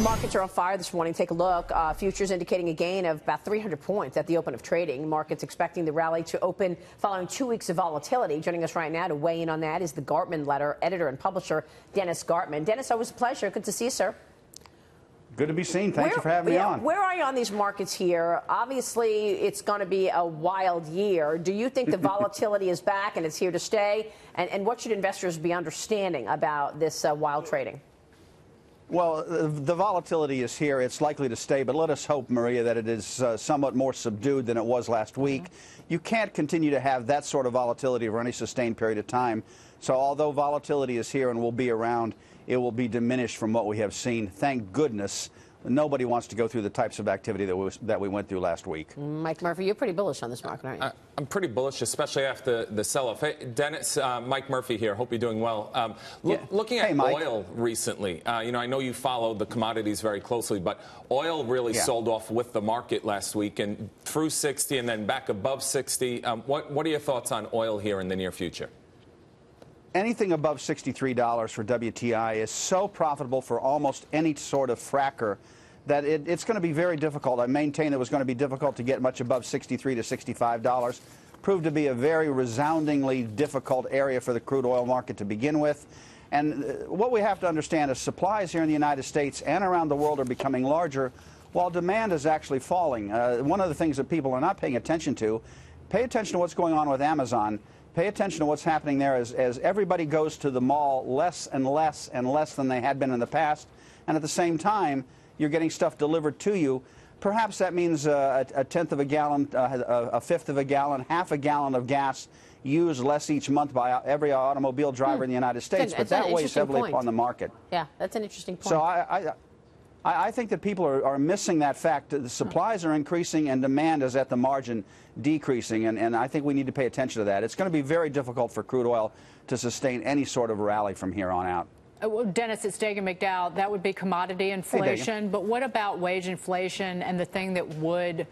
Markets are on fire this morning. Take a look. Futures indicating a gain of about 300 points at the open of trading. Markets expecting the rally to open following 2 weeks of volatility. Joining us right now to weigh in on that is the Gartman Letter editor and publisher, Dennis Gartman. Dennis, always a pleasure. Good to see you, sir. Good to be seen. Thank you for having me on. Where are you on these markets here? Obviously, it's going to be a wild year. Do you think the volatility is back and it's here to stay? And what should investors be understanding about this wild trading? Well, the volatility is here. It's likely to stay, but let us hope, Maria, that it is somewhat more subdued than it was last week. You can't continue to have that sort of volatility for any sustained period of time. So although volatility is here and will be around, it will be diminished from what we have seen. Thank goodness. Nobody wants to go through the types of activity that we went through last week. Mike Murphy, you're pretty bullish on this market, aren't you? I'm pretty bullish, especially after the sell-off. Hey, Dennis, Mike Murphy here. Hope you're doing well. Looking at oil recently, I know you follow the commodities very closely, but oil really sold off with the market last week and through 60 and then back above 60. What are your thoughts on oil here in the near future? Anything above $63 for WTI is so profitable for almost any sort of fracker that it's going to be very difficult. I maintain it was going to be difficult to get much above $63 to $65. Proved to be a very resoundingly difficult area for the crude oil market to begin with. And what we have to understand is supplies here in the United States and around the world are becoming larger while demand is actually falling. One of the things that people are not paying attention to, pay attention to what's going on with Amazon. Pay attention to what's happening there as everybody goes to the mall less and less and less than they had been in the past. And at the same time, you're getting stuff delivered to you. Perhaps that means a tenth of a gallon, a fifth of a gallon, half a gallon of gas used less each month by every automobile driver in the United States. But that weighs heavily upon the market. Yeah, that's an interesting point. So I think that people are missing that fact. The supplies are increasing and demand is at the margin decreasing, and I think we need to pay attention to that. It's going to be very difficult for crude oil to sustain any sort of rally from here on out. Well, Dennis, it's Dagan McDowell. That would be commodity inflation. But what about wage inflation and the thing that would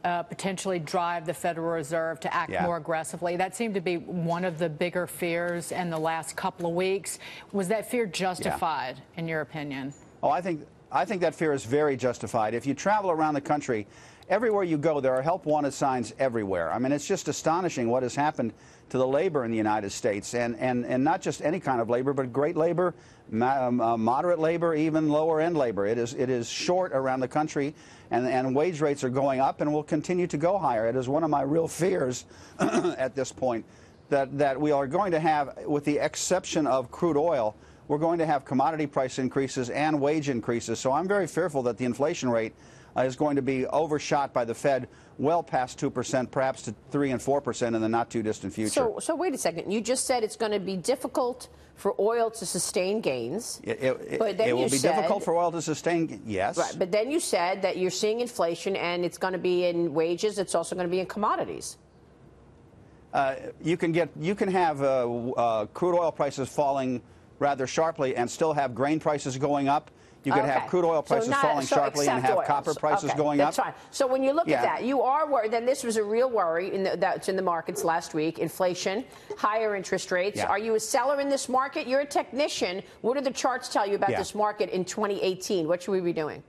potentially drive the Federal Reserve to act more aggressively? That seemed to be one of the bigger fears in the last couple of weeks. Was that fear justified, in your opinion? Oh, I think that fear is very justified. If you travel around the country, everywhere you go, there are help wanted signs everywhere. I mean, it's just astonishing what has happened to the labor in the United States, and not just any kind of labor, but great labor, moderate labor, even lower end labor. It is short around the country, and wage rates are going up and will continue to go higher. It is one of my real fears at this point that we are going to have, with the exception of crude oil, we're going to have commodity price increases and wage increases. So I'm very fearful that the inflation rate is going to be overshot by the Fed well past 2%, perhaps to 3% and 4% in the not-too-distant future. So wait a second. You just said it's going to be difficult for oil to sustain gains. It will be difficult for oil to sustain, yes. Right, but then you said that you're seeing inflation, and it's going to be in wages. It's also going to be in commodities. You can have crude oil prices falling rather sharply and still have grain prices going up. You could have crude oil prices falling sharply and have copper prices going up. That's fine. So when you look at that, you are worried. Then this was a real worry that's in the markets last week. Inflation, higher interest rates. Are you a seller in this market? You're a technician. What do the charts tell you about this market in 2018? What should we be doing?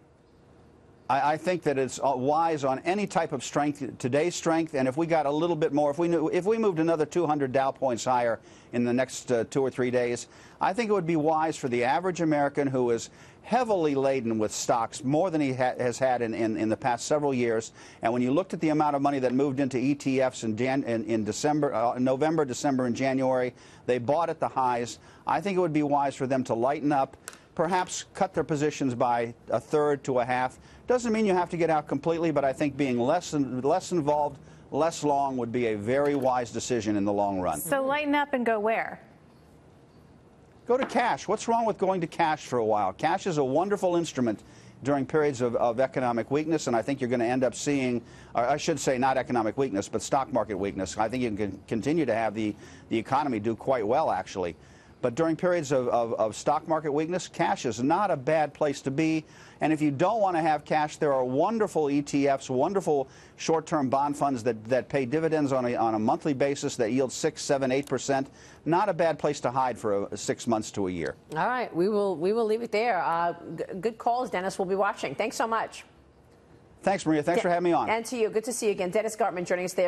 I think that it's wise on any type of strength, today's strength, and if we got a little bit more, if we moved another 200 Dow points higher in the next 2 or 3 days, I think it would be wise for the average American who is heavily laden with stocks, more than he has had in the past several years. And when you looked at the amount of money that moved into ETFs in December, November, December, and January, they bought at the highs. I think it would be wise for them to lighten up, perhaps cut their positions by a third to a half. Doesn't mean you have to get out completely, but I think being less involved, less long would be a very wise decision in the long run. So lighten up and go where? Go to cash. What's wrong with going to cash for a while? Cash is a wonderful instrument during periods of economic weakness, and I think you're going to end up seeing, or I should say not economic weakness, but stock market weakness. I think you can continue to have the economy do quite well, actually. But during periods of stock market weakness, cash is not a bad place to be. And if you don't want to have cash, there are wonderful ETFs, wonderful short-term bond funds that pay dividends on a monthly basis that yield 6, 7, 8%. Not a bad place to hide for 6 months to a year. All right, we will leave it there. Good calls, Dennis. We'll be watching. Thanks so much. Thanks, Maria. Thanks for having me on. And to you. Good to see you again. Dennis Gartman joining us there.